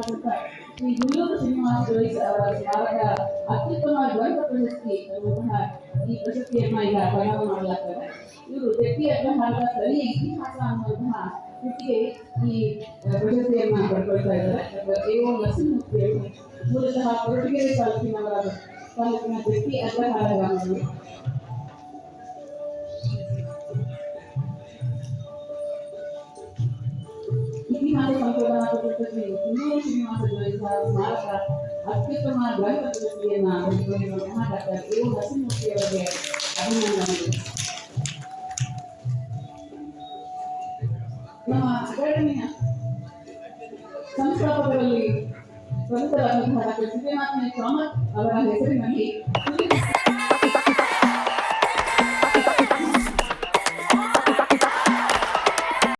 ಸ್ಥಾಪಿಸಿದ ಶ್ರೀ ಗುಲ್ಲೂರು ಶ್ರೀನಿವಾಸ ಜೋಯಿಸ್ ಅವರ ಸ್ಮಾರಕ ಅತ್ಯುತ್ತಮ ಗ್ರಂಥ ಪ್ರಶಸ್ತಿ ಎನ್ನುವಂತಹ ಈ ಪ್ರಶಸ್ತಿಯನ್ನು ಈಗ ಪ್ರದಾನ ಮಾಡಲಾಗ್ತದೆ. ಇವರು ತೆಪ್ಪಿ ಅಗ್ರಹಾರದ ಸ್ಥಳೀಯ ಇತಿಹಾಸ ಅನ್ನುವಂತಹ ಕೃತಿಗೆ ಈ ಪ್ರಶಸ್ತಿಯನ್ನ ಪಡ್ಕೊಳ್ತಾ ಇದ್ದಾರೆ. ಎ.ಓ. ನರಸಿಂಹಮೂರ್ತಿ ಅವರು ಮೂಲತಃ ಕೊರಟಗೆರೆ ತಾಲೂಕಿನ ತೆಪ್ಪಿ ಅಗ್ರಹಾರ ಗ್ರಾಮಗಳು. ಇತಿಹಾಸ ಸಂಶೋಧನಾ ಪ್ರಶಸ್ತಿ ಗುಲ್ಲೂರು ಶ್ರೀನಿವಾಸ ಜೋಯಿಸ್ ಸ್ಮಾರಕ ಅತ್ಯುತ್ತಮ ಗ್ರಂಥ ಪ್ರಶಸ್ತಿಯನ್ನ ಪಡೆದುಕೊಂಡಿರುವಂತಹ ಡಾಕ್ಟರ್ ಎ.ಓ. ನರಸಿಂಹಮೂರ್ತಿ ಅವರಿಗೆ ಅಭಿನಂದನೆಗಳು. ನಮ್ಮ ಅಕಾಡೆಮಿಯ ಸಂಸ್ಥಾಪಕರಲ್ಲಿ ಪ್ರಮುಖರಾದಂತಹ ಡಾಕ್ಟರ್ ಸಿದ್ದನಾಥ ಕಾಮತ್ ಅವರ ಹೆಸರಿನಲ್ಲಿ